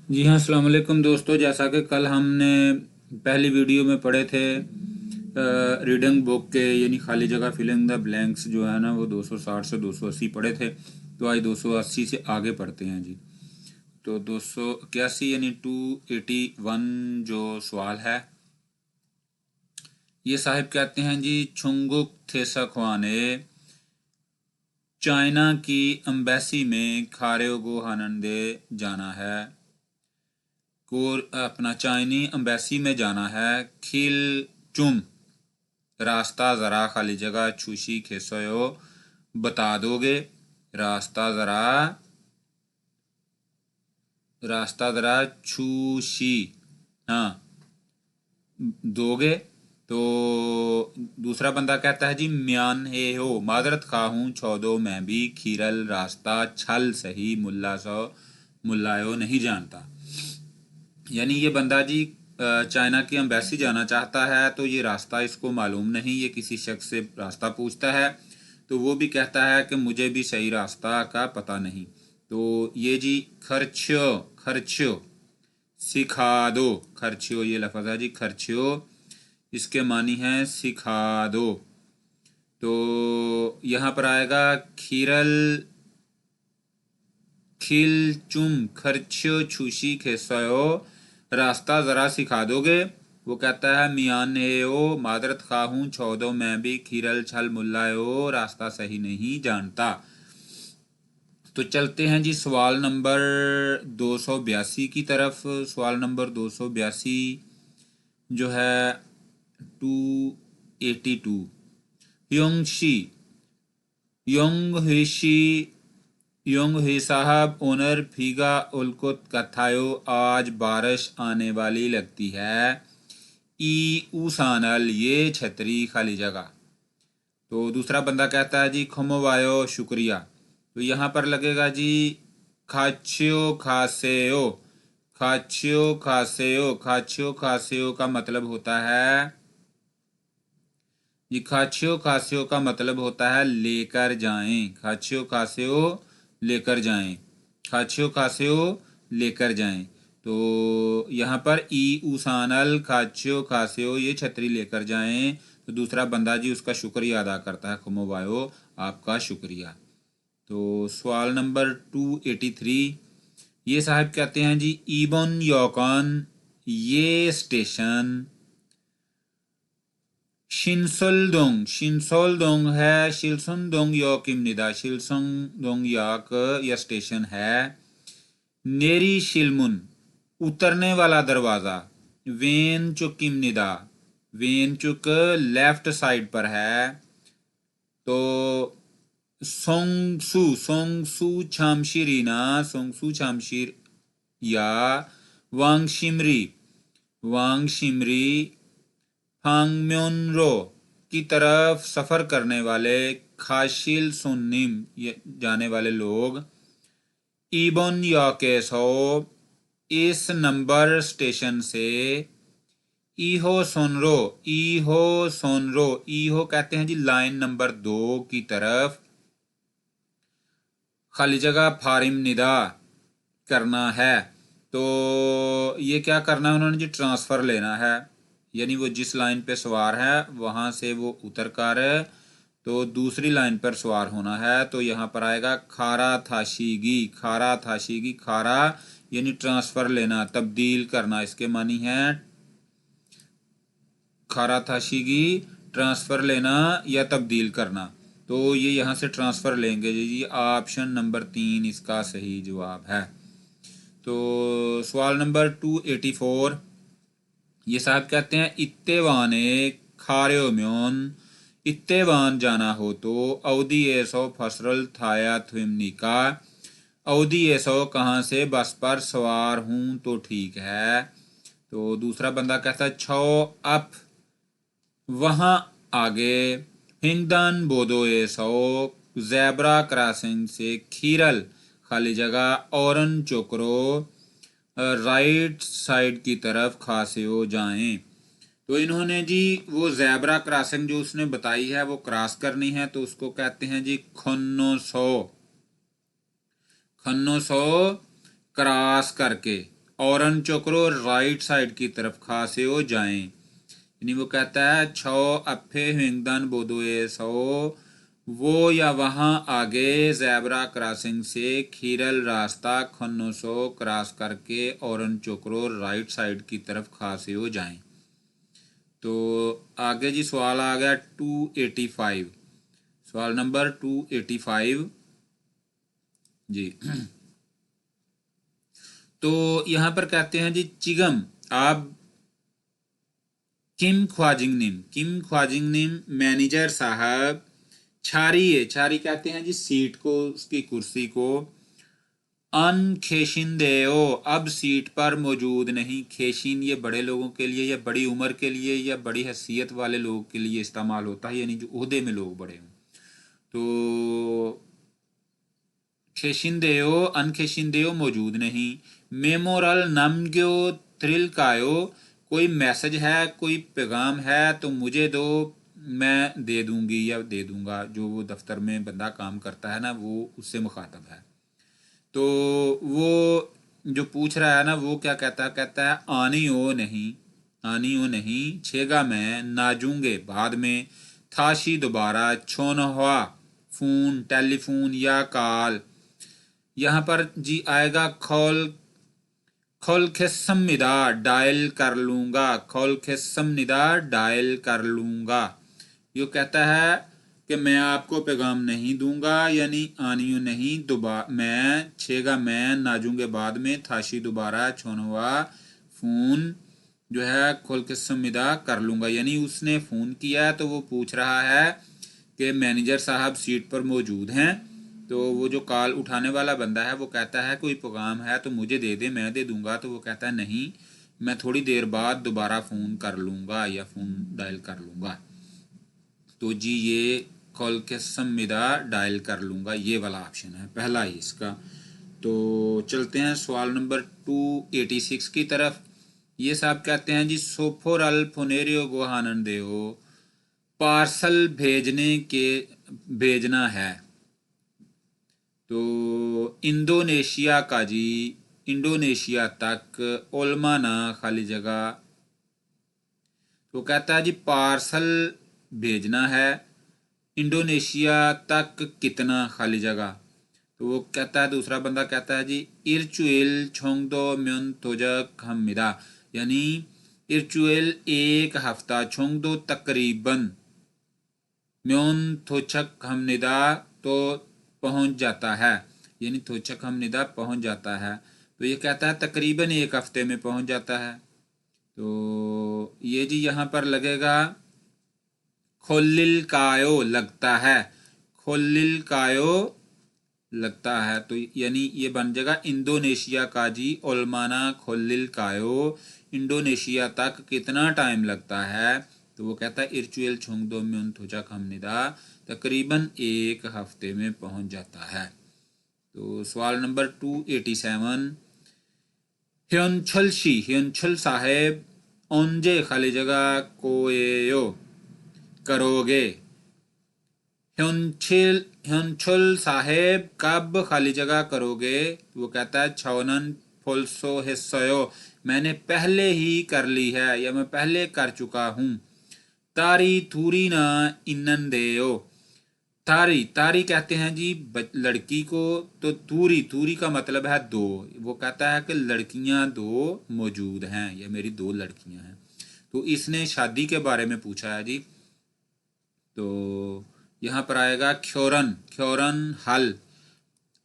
जी हाँ, अस्सलाम वालेकुम दोस्तों। जैसा कि कल हमने पहली वीडियो में पढ़े थे रीडिंग बुक के यानी खाली जगह फिलिंग द ब्लैंक्स जो है ना वो 260 से 280 पढ़े थे। तो आज 280 से आगे पढ़ते हैं जी। तो 281 यानी 281 जो सवाल है, ये साहिब कहते हैं जी, छुंगुक थेसा ने चाइना की एम्बेसी में खारे गो हानंदे जाना है को अपना चाइनी एम्बेसी में जाना है। खिल चुम रास्ता ज़रा खाली जगह छूशी खेसो बता दोगे। रास्ता ज़रा रास्ता ज़रा छूशी, हाँ, दोगे। तो दूसरा बंदा कहता है जी, म्यान हे हो माजरत खा हूँ छौदो मैं भी खीरल रास्ता छल सही मुल्ला सो मुल्लायो नहीं जानता। यानी ये बंदा जी चाइना की एम्बेसी जाना चाहता है, तो ये रास्ता इसको मालूम नहीं। ये किसी शख्स से रास्ता पूछता है तो वो भी कहता है कि मुझे भी सही रास्ता का पता नहीं। तो ये जी खर्च्यो खर्च्यो सिखा दो। खर्च्यो ये लफ्ज़ है जी, खर्च्यो इसके मानी है सिखा दो। तो यहाँ पर आएगा खीरल खिल चुम खर्च्यो छूशी खेसयो रास्ता ज़रा सिखा दोगे। वो कहता है मियान ओ मादरत खा हूँ छौदो मैं भी खीरल छल मुल्लायो रास्ता सही नहीं जानता। तो चलते हैं जी सवाल नंबर 282 की तरफ। सवाल नंबर 282 जो है 282। योंगशी योंगहिशी योंगही साहब ओनर फीगा उल्कुत कथायो आज बारिश आने वाली लगती है। ई ऊसानल ये छतरी खाली जगह। तो दूसरा बंदा कहता है जी खमोवायो शुक्रिया। तो यहाँ पर लगेगा जी खाच्यो खासेयो। खाच्यो खासेयो खाच्यो खासेयो का मतलब होता है ये खाच्यो खास्यो का मतलब होता है लेकर जाएं। खाच्यो खास्यो लेकर जाएं। खाच्यो खास्यो लेकर जाएं। तो यहाँ पर ई उसानल खाच्यो खास्यो ये छतरी लेकर जाएं। तो दूसरा बंदा जी उसका शुक्रिया अदा करता है, खमोबायो आपका शुक्रिया। तो सवाल नंबर 283 ये साहब कहते हैं जी, इबन योकन ये स्टेशन शिनसोलडोंग है शिलसुनडोंग योकिमनिदा शिलसुनडोंग याक यह स्टेशन है। नेरी शिलमुन उतरने वाला दरवाज़ा। वेनचुकिमनिदा वेनचुक लेफ्ट साइड पर है। तो सोंगसू छामशिरीना सोंगसू छामशिर या वांगशिमरी वांगशिमरी हांगम्योनरो की तरफ सफ़र करने वाले खाशिल सुन्निम जाने वाले लोग इबन याकेसो इस नंबर स्टेशन से ईहो कहते हैं जी लाइन नंबर 2 की तरफ खाली जगह फारिम निदा करना है। तो ये क्या करना है उन्होंने जी, ट्रांसफ़र लेना है। यानी वो जिस लाइन पे सवार है वहाँ से वो उतर कर तो दूसरी लाइन पर सवार होना है। तो यहाँ पर आएगा खारा थाशीगी। खारा थाशीगी खारा यानी ट्रांसफ़र लेना, तब्दील करना, इसके मानी है खारा थाशीगी ट्रांसफ़र लेना या तब्दील करना। तो ये यहाँ से ट्रांसफ़र लेंगे जी। ऑप्शन नंबर 3 इसका सही जवाब है। तो सवाल नंबर 284 ये साहब कहते हैं, इत्तेवाने खार्योम्योन इत्तेवान जाना हो तो अवधि एसो फसरल थाया थुमनिका। अवधि एसो कहाँ से बस पर सवार हूँ तो ठीक है। तो दूसरा बंदा कहता है छो अप वहाँ आगे हिंगदन बोदो एसो जैबरा क्रॉसिंग से खीरल खाली जगह औरन चोकरो राइट साइड की तरफ खासियो जाएं। तो इन्होंने जी वो जैबरा क्रॉसिंग जो उसने बताई है वो क्रॉस करनी है, तो उसको कहते हैं जी खन्नो सो क्रॉस करके। औरन चोकरो राइट साइड की तरफ खासे हो जाएं। यानी वो कहता है छो अफे हिंगदान बोदोए सो वो या वहाँ आगे ज़ेब्रा क्रॉसिंग से खीरल रास्ता खन्नो सो क्रॉस करके औरन चोकरो राइट साइड की तरफ खासे हो जाएं। तो आगे जी सवाल आ गया 285, सवाल नंबर 285 जी। तो यहाँ पर कहते हैं जी चिगम आप किम ख्वाजिंगनिम मैनेजर साहब छारी कहते हैं जी सीट को, उसकी कुर्सी को, अन खेशिंदेओ अब सीट पर मौजूद नहीं। खेशिन ये बड़े लोगों के लिए या बड़ी उम्र के लिए या बड़ी हैसियत वाले लोगों के लिए इस्तेमाल होता है, यानी जो ओहदे में लोग बड़े हों। तो खेशिंदेओ अनखेशिंदेओ मौजूद नहीं। मेमोरल नमग्यो थ्रिल कायो कोई मैसेज है, कोई पैगाम है तो मुझे दो, मैं दे दूंगी या दे दूंगा। जो वो दफ्तर में बंदा काम करता है ना, वो उससे मुखातब है। तो वो जो पूछ रहा है ना, वो क्या कहता है आनी हो नहीं छेगा मैं नाजूंगे बाद में, थाशी दोबारा, छोनहुआ फोन टेलीफोन या कॉल। यहाँ पर जी आएगा खोल के सम्मिदा डायल कर लूँगा, खोल के सम्मिदा डायल कर लूँगा। यो कहता है कि मैं आपको पैगाम नहीं दूंगा, यानी आनियो नहीं मैं छेगा मैं नाजूंगे बाद में, थाशी दोबारा, छोनवा फ़ोन जो है खोल के सम्मिदा कर लूँगा। यानी उसने फ़ोन किया तो वो पूछ रहा है कि मैनेजर साहब सीट पर मौजूद हैं। तो वो जो कॉल उठाने वाला बंदा है वो कहता है कोई पैगाम है तो मुझे दे दे, मैं दे दूंगा। तो वो कहता है नहीं, मैं थोड़ी देर बाद दोबारा फ़ोन कर लूँगा या फ़ोन डायल कर लूँगा। तो जी ये कॉल के सम्मिदा डायल कर लूँगा, ये वाला ऑप्शन है पहला ही इसका। तो चलते हैं सवाल नंबर 286 की तरफ। ये साहब कहते हैं जी सोफोर अल फोनेरियो गोहानंदेओ पार्सल भेजना है। तो इंडोनेशिया का जी, इंडोनेशिया तक ओलमाना खाली जगह। तो कहता है जी पार्सल भेजना है इंडोनेशिया तक कितना खाली जगह। तो वो कहता है, दूसरा बंदा कहता है जी इरचुएल छोंगदो म्योन तोजक हमिदा, यानी इरचुएल एक हफ्ता, छोंगदो तकरीबन, म्योन थोचक हमनिदा तो पहुंच जाता है, यानी थोचक हमनिदा पहुंच जाता है। तो ये कहता है तकरीबन एक हफ्ते में पहुंच जाता है। तो ये जी यहाँ पर लगेगा खोलिल कायो लगता है, खोलिल कायो लगता है। तो यानी ये बन जाएगा इंडोनेशिया का जी ओलमाना खोलिल कायो, इंडोनेशिया तक कितना टाइम लगता है। तो वो कहता है इरचुएल छोंगदो म्योन थोचा खमनिदा तकरीबन एक हफ्ते में पहुंच जाता है। तो सवाल नंबर 287 ह्योंछल साहेब ओंजे खाली जगह कोएयो करोगे। ह्योंछल साहेब कब खाली जगह करोगे। वो कहता है छवनन फोल्सो हिस्सयो, मैंने पहले ही कर ली है या मैं पहले कर चुका हूँ। तारी थूरी ना इन्नन देयो, तारी कहते हैं जी लड़की को, तो तूरी का मतलब है दो। वो कहता है कि लड़कियां दो मौजूद हैं या मेरी दो लड़कियां हैं। तो इसने शादी के बारे में पूछा है जी। तो यहाँ पर आएगा ख्योरन हल,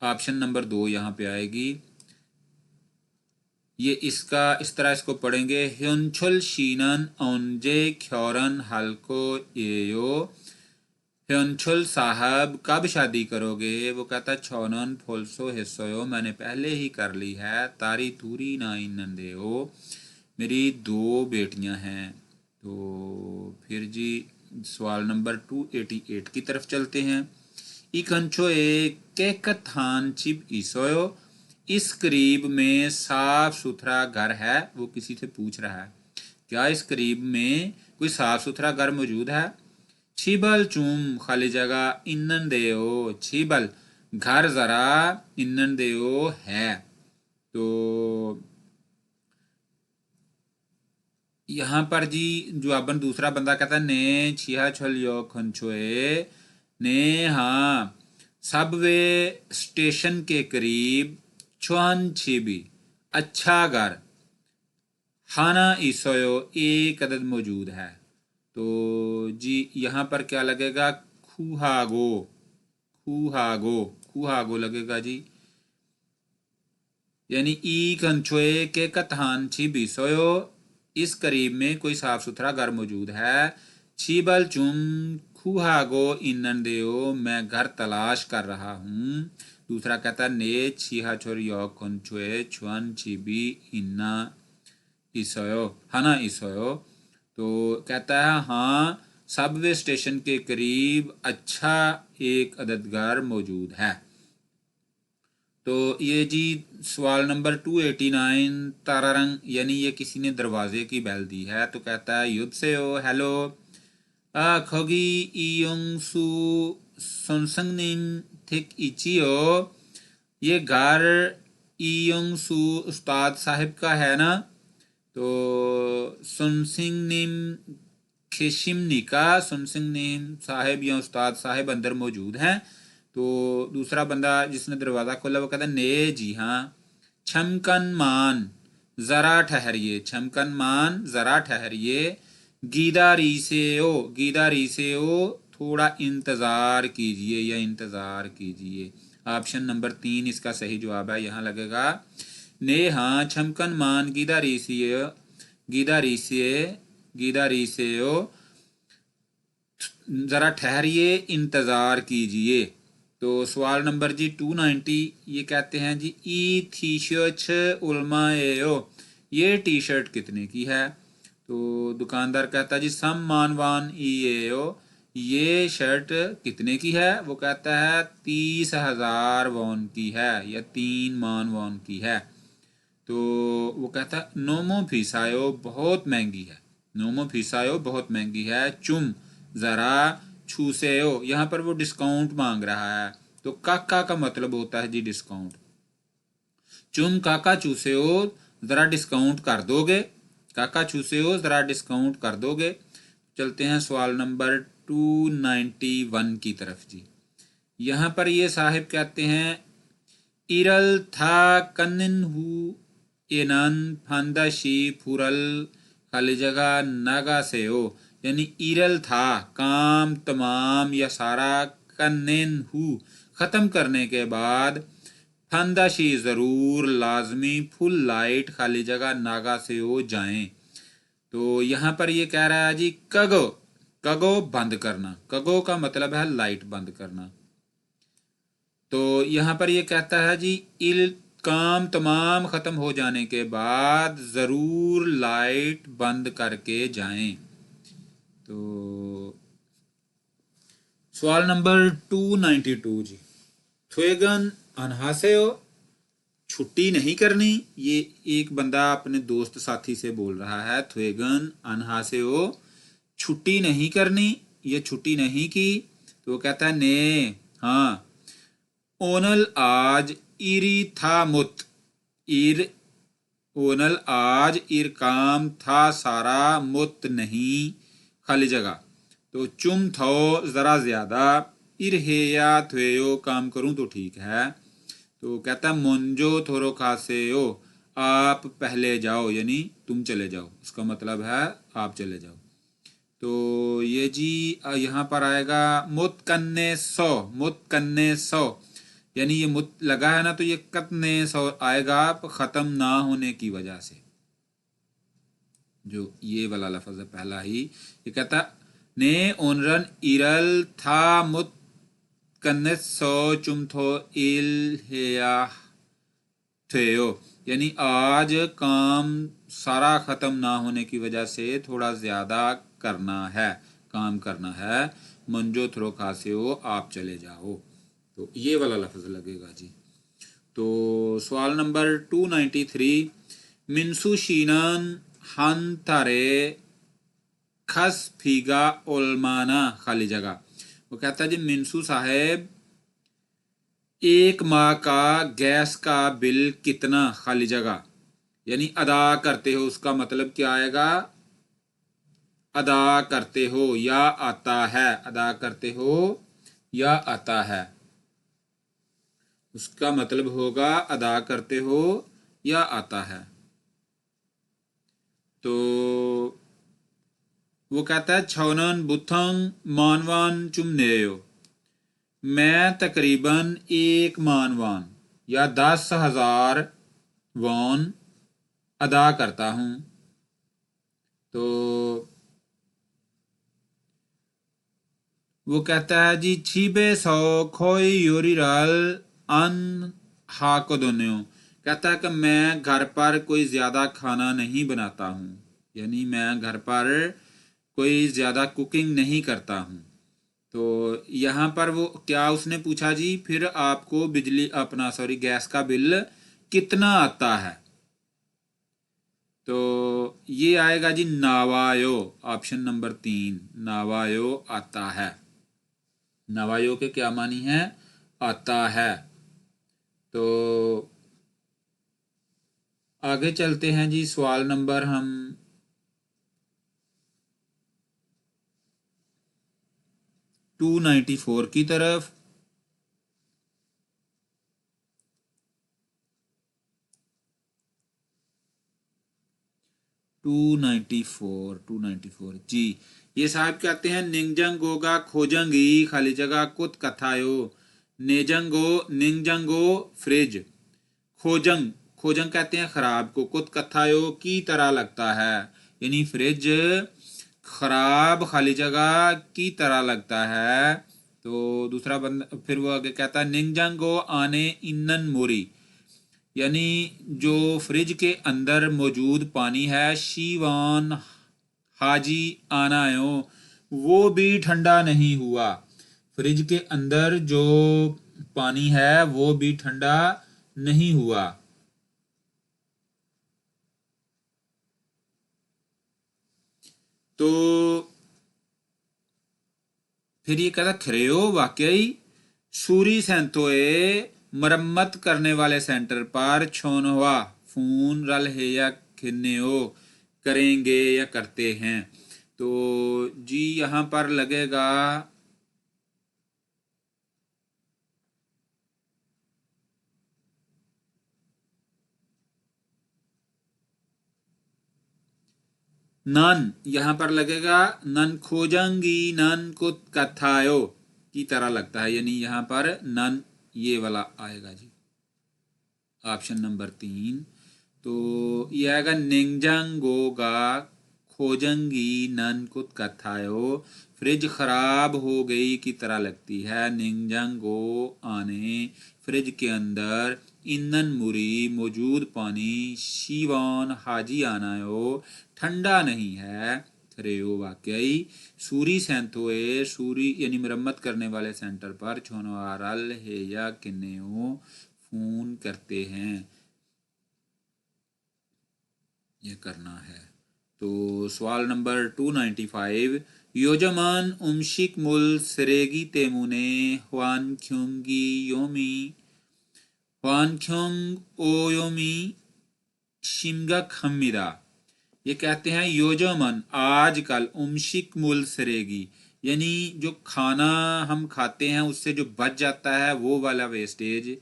ऑप्शन नंबर 2 यहाँ पे आएगी। ये इसका इस तरह इसको पढ़ेंगे ह्योंछल शीनन ओंजे ख्योरन हल को एयो, ह्योंछल साहब कब शादी करोगे। वो कहता छौनन फोल्सो हिस्सो, मैंने पहले ही कर ली है। तारी थूरी ना नंदेओ, मेरी दो बेटियां हैं। तो फिर जी सवाल नंबर 288 की तरफ चलते हैं। इकंछो केकथान चिप ईसोयो, इस करीब में साफ सुथरा घर है। वो किसी से पूछ रहा है क्या इस करीब में कोई साफ सुथरा घर मौजूद है। छिबल चूम खाली जगह इन्नन देओ, छिबल घर जरा, इन्नन देओ है। तो यहाँ पर जी जवाबन दूसरा बंदा कहता है ने छिया छल यो खंचोए ने हाँ सबवे स्टेशन के करीब छुआन छिबी अच्छा घर हाना ईसोयो एक अदद मौजूद है। तो जी यहाँ पर क्या लगेगा खूहागो खूहागो खूहागो लगेगा जी, यानी ई कंचोए के कथान छी बिसोयो इस करीब में कोई साफ सुथरा घर मौजूद है। छीबल चुम खूहागो इनन देओ मैं घर तलाश कर रहा हूँ। दूसरा कहता ने छीहा छोर यो कंचोए छुअन छिबी इन्ना इसोयो हना इसोयो। तो कहता है हाँ सबवे स्टेशन के करीब अच्छा एक अदद घर मौजूद है। तो ये जी सवाल नंबर 289 तारारंग, यानी ये किसी ने दरवाजे की बेल दी है। तो कहता है युद्ध से हो हेलो खोगी इयोंग सु सोनसंग निन थिक इचियो, ये घर इयोंग सु उस्ताद साहिब का है ना। तो सुनसिंग निम खिशिमनी का सुनसिंग निम साहिब या उस्ताद साहिब अंदर मौजूद हैं। तो दूसरा बंदा जिसने दरवाज़ा खोला वो कहता ने जी हाँ। छमकन मान ज़रा ठहरिए, छमकन मान ज़रा ठहरिए, गीदा रीसे ओ थोड़ा इंतज़ार कीजिए या इंतज़ार कीजिए। ऑप्शन नंबर 3 इसका सही जवाब है। यहाँ लगेगा ने हाँ छमकन मान गीदा रीसिए ज़रा ठहरिए इंतज़ार कीजिए। तो सवाल नंबर जी 290 ये कहते हैं जी ई थी शर्ट उलमाएओ, ये टी शर्ट कितने की है। तो दुकानदार कहता है जी सम मानवान ईएओ, ये शर्ट कितने की है। वो कहता है 30,000 वॉन की है या 3 मान वॉन की है। तो वो कहता है नोमो फीसायो बहुत महंगी है, नोमो फीसायो बहुत महंगी है। चुम ज़रा छूसेयो, यहाँ पर वो डिस्काउंट मांग रहा है। तो काका का मतलब होता है जी डिस्काउंट। चुम काका चूसेयो ज़रा डिस्काउंट कर दोगे, काका चूसेयो ज़रा डिस्काउंट कर दोगे। चलते हैं सवाल नंबर 291 की तरफ जी। यहाँ पर ये साहिब कहते हैं इरल था कन्निन हु एनन फंदाशी फुरल खाली जगह नागा से हो, यानी इरल था काम तमाम या सारा, कन्निन हु ख़त्म करने के बाद, फंदाशी ज़रूर लाजमी फुल लाइट खाली जगह नागा से हो जाएं। तो यहाँ पर ये कह रहा है जी कगो, कगो बंद करना, कगो का मतलब है लाइट बंद करना। तो यहाँ पर ये कहता है जी इल काम तमाम ख़त्म हो जाने के बाद ज़रूर लाइट बंद करके जाएं। तो सवाल नंबर 292 जी थ्वेगन अनहासेओ, छुट्टी नहीं करनी। ये एक बंदा अपने दोस्त साथी से बोल रहा है थ्वेगन अनहासेओ, छुट्टी नहीं करनी, ये छुट्टी नहीं की। तो वो कहता है ने हाँ ओनल आज इरी था मुत, इर ओनल आज इर काम था सारा मुत नहीं खाली जगह। तो चुम थो ज़रा ज़्यादा, इर हे या थ्वेयो काम करूं तो ठीक है। तो कहता मुंजो थोरो खासे हो, आप पहले जाओ, यानी तुम चले जाओ, इसका मतलब है आप चले जाओ। तो ये जी यहाँ पर आएगा मुतकन्ने सौ, मुतकन्ने सौ, यानी ये मुत लगा है ना, तो ये कतने सौ आएगा ख़त्म ना होने की वजह से। जो ये वाला लफ्ज़ है पहला ही, ये कहता ने ओनरन इरल था मुत कन्ने सौ चुम थो इल हेया थेयो, यानी आज काम सारा ख़त्म ना होने की वजह से थोड़ा ज़्यादा करना है, काम करना है। मंजो थ्रो खासे हो आप चले जाओ। तो ये वाला लफ्ज़ लगेगा जी। तो सवाल नंबर 293 मिनसू शीनन हन तारे खस फीगा ओलमाना खाली जगह। वो कहता है जी मिनसू साहेब एक माह का गैस का बिल कितना खाली जगह, यानी अदा करते हो, उसका मतलब क्या आएगा अदा करते हो या आता है, अदा करते हो या आता है, उसका मतलब होगा अदा करते हो या आता है। तो वो कहता है छौनन बुथंग मानवान चुमनेयो, मैं तकरीबन 1 मानवान या 10,000 वॉन अदा करता हूँ। तो वो कहता है जी छीबे सौ खोई योरीरल अन हाकोदोन्यो, कहता है कि मैं घर पर कोई ज़्यादा खाना नहीं बनाता हूँ, यानी मैं घर पर कोई ज़्यादा कुकिंग नहीं करता हूँ। तो यहाँ पर वो क्या उसने पूछा जी, फिर आपको बिजली अपना गैस का बिल कितना आता है? तो ये आएगा जी नावायो, ऑप्शन नंबर 3 नावायो आता है। नावायो के क्या मानी है? आता है। तो आगे चलते हैं जी, सवाल नंबर हम 294 की तरफ। टू नाइन्टी फोर जी, ये साहब कहते हैं निंगजंगोगा खोजंगी खाली जगह कुत कथायो, नेजंगो निंगजंगो फ्रिज, खोजंग खोजंग कहते हैं खराब को, कुत कथायो की तरह लगता है, यानी फ्रिज खराब खाली जगह की तरह लगता है। तो दूसरा बंदा फिर वो आगे कहता है निंगजंगो आने इन्नन मोरी, यानी जो फ्रिज के अंदर मौजूद पानी है शीवान हाजी आनायो, वो भी ठंडा नहीं हुआ। फ्रिज के अंदर जो पानी है वो भी ठंडा नहीं हुआ। तो फिर ये कहता थ्रेयो वाकई सूरी सेंतोए मरम्मत करने वाले सेंटर पर छोनवा फोन रल है या खिन्नेओ करेंगे या करते हैं। तो जी यहाँ पर लगेगा नन, यहाँ पर लगेगा नन खोजंगी नन कुत कथायो की तरह लगता है, यानी यहाँ पर नन ये वाला आएगा जी, ऑप्शन नंबर 3। तो ये आएगा निंगजंगोगा खोजंगी नन कुत कथायो, फ्रिज खराब हो गई की तरह लगती है, निंगजंगो आने फ्रिज के अंदर, इन्नन मुरी मौजूद पानी, शिवान हाजी आनायो ठंडा नहीं है, थ्रेयो वाकई, सूरी सेंतोए सूरी यानी मरम्मत करने वाले सेंटर पर छोनवारल है या किन्नेओ फोन करते हैं, ये करना है। तो सवाल नंबर 295 योजमान उमशिक मुल सरेगी तेमुने ह्वानख्योंगी योमी ह्वानख्योंग ओयोमी शिमगक हमिदा, ये कहते हैं योजमन आजकल उमशिक मुल सरेगी, यानी जो खाना हम खाते हैं उससे जो बच जाता है वो वाला वेस्टेज,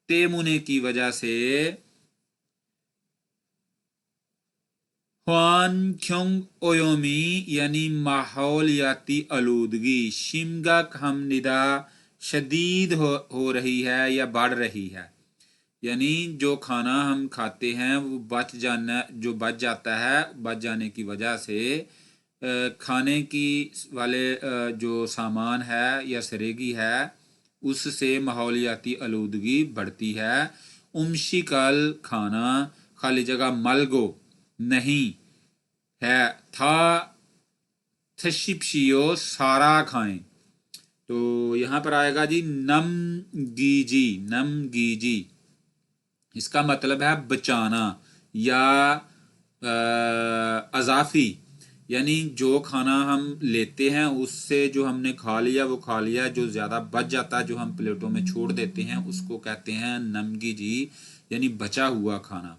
तेमुने की वजह से ह्वानख्योंग ओयोमी यानी माहौलियाती आलूदगी, शिमगक हमनिदा शदीद हो रही है या बढ़ रही है, यानी जो खाना हम खाते हैं वो जो बच जाता है, बच जाने की वजह से खाने की वाले जो सामान है या सरेगी है उससे माहौलियाती आलूदगी बढ़ती है। उमशिकल खाना खाली जगह मलगो नहीं है था थशिप्शियो सारा खाएं। तो यहाँ पर आएगा जी नम गीजी, इसका मतलब है बचाना या अजाफी, यानी जो खाना हम लेते हैं उससे जो हमने खा लिया वो खा लिया, जो ज़्यादा बच जाता है जो हम प्लेटों में छोड़ देते हैं उसको कहते हैं नमगी जी, यानी बचा हुआ खाना।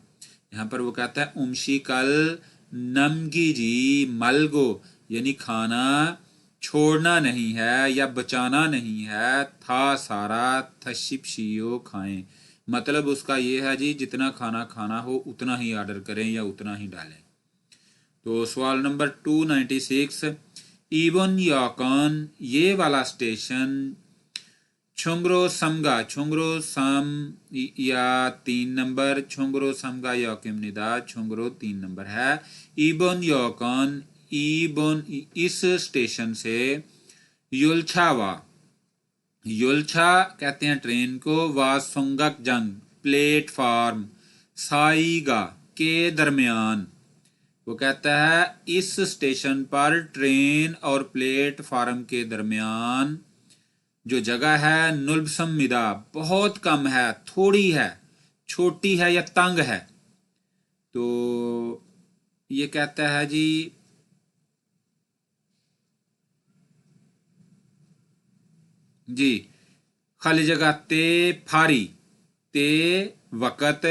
यहाँ पर वो कहता है उमशी कल नमगी जी मलगो, यानी खाना छोड़ना नहीं है या बचाना नहीं है। था सारा थशिपशियो खाएं, मतलब उसका ये है जी जितना खाना खाना हो उतना ही ऑर्डर करें या उतना ही डालें। तो सवाल नंबर 296, इवन याकन ये वाला स्टेशन छोंगरो समगा, छोंगरो सम या 3 नंबर, छोंगरो समगा याकिम निदा, छोंगरो 3 नंबर है। इबन याकन, इबन इस स्टेशन से युलछावा, युलछा कहते हैं ट्रेन को, वा सोंगक जंग प्लेटफार्म साईगा के दरमियान। वो कहता है इस स्टेशन पर ट्रेन और प्लेटफार्म के दरमियान जो जगह है नुल्बसमिदा बहुत कम है, थोड़ी है, छोटी है या तंग है। तो ये कहता है जी खाली जगह ते फारी, ते वक़्त,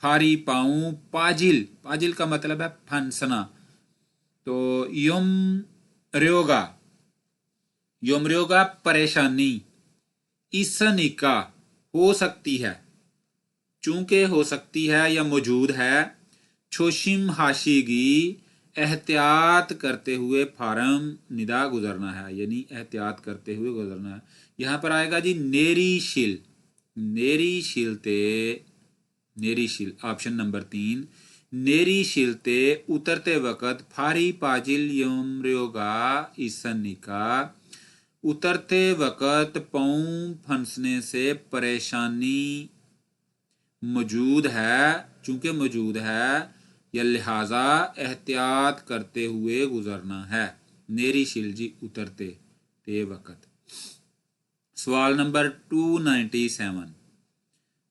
फारी पाऊं, पाजिल, पाजिल का मतलब है फंसना। तो युम रयोगा, युम रयोगा परेशानी, ईसनिका हो सकती है, चूंकि हो सकती है या मौजूद है, छोशिम हाशिगी एहतियात करते हुए फारम निदा गुजरना है, यानी एहतियात करते हुए गुजरना है। यहाँ पर आएगा जी नेरी शिल, नेरी शिलते, नेरी शिल ऑप्शन नंबर 3, नेरी शिलते उतरते वक़्त फारी पाजिल यमरोगा ईसनिका, उतरते वक़्त पाँव फंसने से परेशानी मौजूद है, चूंकि मौजूद है या लिहाजा एहतियात करते हुए गुजरना है। नेरी शिलजी उतरते ते वक़्त। सवाल नंबर 297,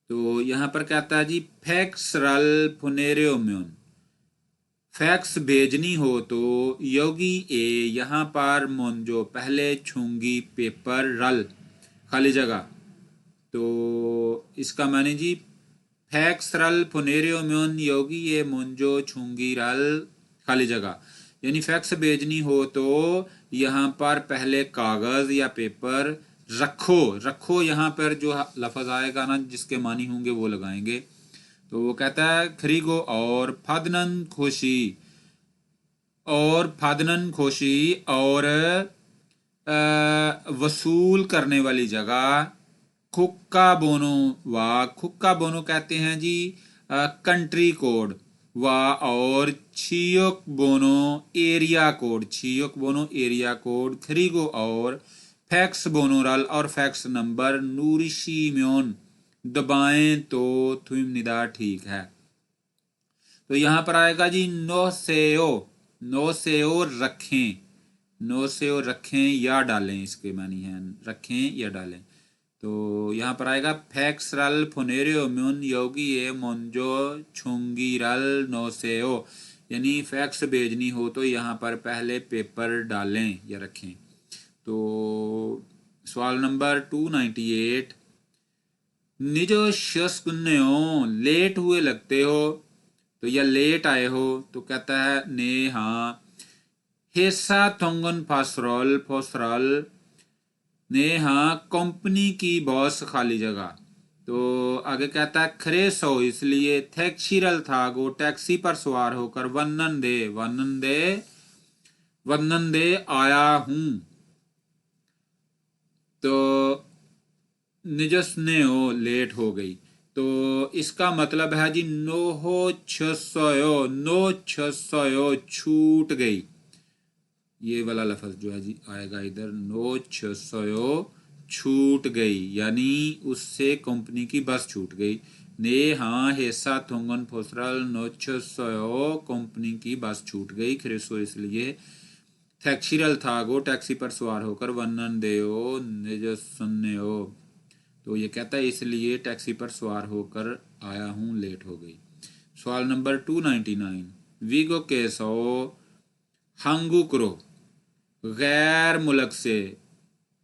तो यहाँ पर कहता है जी फैक्स रल फुनेरियोम्यून, फैक्स भेजनी हो तो योगी ए यहाँ पर मोन्जो पहले छूंगी पेपर रल खाली जगह। तो इसका माने जी फैक्स रल फुनेरियोम्यून योगी ए मोन्जो छूंगी रल खाली जगह, यानी फैक्स भेजनी हो तो यहाँ पर पहले कागज़ या पेपर रखो, रखो यहाँ पर जो लफ्ज़ आएगा ना जिसके मानी होंगे वो लगाएंगे। तो वो कहता है खरीगो और फादनन खुशी, और फादनन खुशी और वसूल करने वाली जगह, खुक्का बोनो वा, खुक्का बोनो कहते हैं जी कंट्री कोड, वा और छियोक बोनो एरिया कोड, छियोक बोनो एरिया कोड, खरीगो और फैक्स बोनो रल और फैक्स नंबर नूरिशी म्योन दबाएं तो थुम निदा ठीक है। तो यहाँ पर आएगा जी नो सेओ, नो सेओ रखें, नो सेओ रखें या डालें, इसके मानी है रखें या डालें। तो यहाँ पर आएगा फैक्स रल फुनेरियो म्यून योगी ए मोन्जो छुंगी रल नो सेओ, यानी फैक्स भेजनी हो तो यहाँ पर पहले पेपर डालें या रखें। तो सवाल नंबर 298, निजो शस्कुन्यो लेट हुए लगते हो तो या लेट आए हो, तो कहता है ने हाँ हेसा थोंगन फासरल फोसरल, ने हाँ कंपनी की बॉस खाली जगह। तो आगे कहता है खरे सो इसलिए थैक्शिरल था गो टैक्सी पर सवार होकर वन्नन दे, वन्नन दे, वन्नन दे आया हूँ। तो निजस्नेओ लेट हो गई, तो इसका मतलब है जी नो हो छसयो, नो छसयो छूट गई, ये वाला लफ्ज़ जो है जी आएगा इधर नो छसयो छूट गई, यानी उससे कंपनी की बस छूट गई। ने हाँ हेसा थोंगन फोसरल नो छसयो कंपनी की बस छूट गई, खरेसो इसलिए थैक्शिरल था गो टैक्सी पर सवार होकर वन्नन देओ निजस्नेओ, तो ये कहता है इसलिए टैक्सी पर सवार होकर आया हूँ, लेट हो गई। सवाल नंबर 299, वीगो केसो हंगुक्रो गैर मुल्क से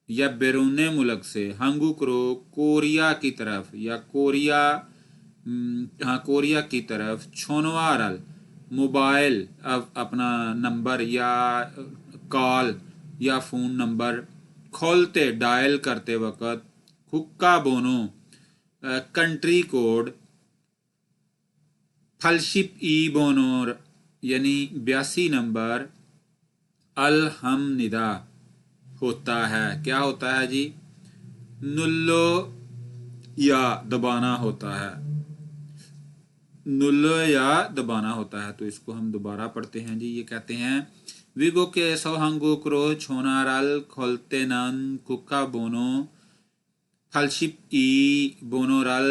या बैरून मुल्क से, हंगुक्रो कोरिया की तरफ या कोरिया, हाँ कोरिया की तरफ, छोनवारल मोबाइल अपना नंबर या कॉल या फ़ोन नंबर, खोलते डायल करते वक्त, हुक्का बोनो कंट्री कोड, फलशिप ई बोनोर यानी 82 नंबर, अलहमनिदा होता है। क्या होता है जी? नुल्लो या दबाना होता है, नुल्लो या दबाना होता है। तो इसको हम दोबारा पढ़ते हैं जी। ये कहते हैं विगो के सोहंगो क्रो छोनारल खोलते नन कुका बोनो फलशिप ई बोनोरल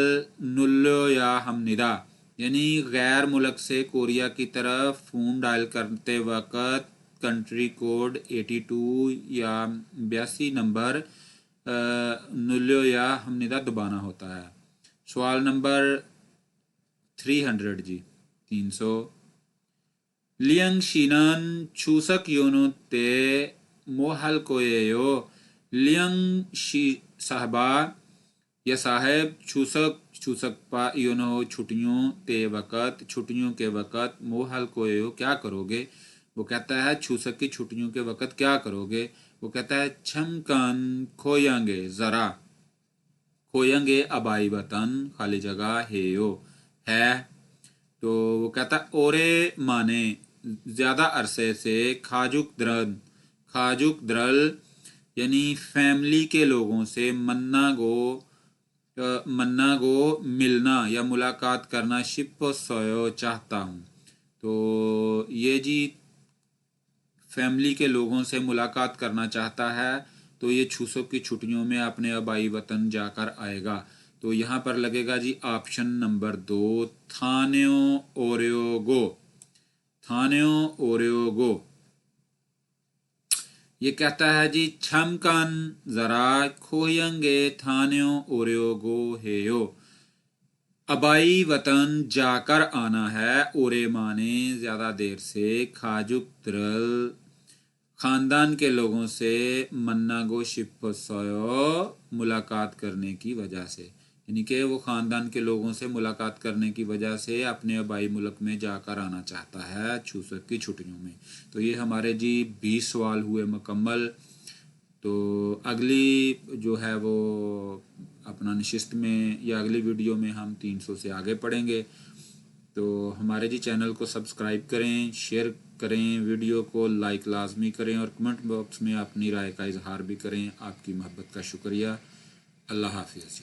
नुल्लो या हमनिदा, यानी गैर मुल्क से कोरिया की तरफ फ़ोन डायल करते वक्त कंट्री कोड 82 या 82 नंबर नुल्लो या हमनिदा दबाना होता है। सवाल नंबर 300 जी, 300। लियंग शीनन चूसक योनो ते मोहल कोएयो, लियंग शी साहबा या साहेब चूसक पा योनो छुट्टियों ते वक़्त, छुट्टियों के वक़्त, मोहल कोएयो क्या करोगे। वो कहता है छूसक की छुट्टियों के वक़्त क्या करोगे। वो कहता है छमकन खोयंगे ज़रा, खोयंगे अबाई वतन खाली जगह हेयो है। तो वो कहता ओरे माने ज़्यादा अरसे से, खाजुक द्रल यानी फैमिली के लोगों से, मन्ना गो मिलना या मुलाकात करना, शिप सोयो चाहता हूँ। तो ये जी फैमिली के लोगों से मुलाकात करना चाहता है, तो ये छूसों की छुट्टियों में अपने आबाई वतन जाकर आएगा। तो यहाँ पर लगेगा जी ऑप्शन नंबर 2, थान्यो ओरेगो, थान्यो ओरेगो। ये कहता है जी छमकन जरा खोयंगे थान्यो ओरेगो हेयो, आबाई वतन जाकर आना है, ओरे माने ज़्यादा देर से, खाजुक तरल ख़ानदान के लोगों से, मन्नागो शिप्पसोयो मुलाकात करने की वजह से, यानी कि वो ख़ानदान के लोगों से मुलाकात करने की वजह से अपने आबाई मुल्क में जाकर आना चाहता है छूसक की छुट्टियों में। तो ये हमारे जी 20 सवाल हुए मुकम्मल। तो अगली जो है वो अपना नशिस्त में या अगली वीडियो में हम 300 से आगे पढ़ेंगे। तो हमारे जी चैनल को सब्सक्राइब करें, शेयर करें, वीडियो को लाइक लाजमी करें और कमेंट बॉक्स में अपनी राय का इजहार भी करें। आपकी मोहब्बत का शुक्रिया। अल्लाह हाफिज़।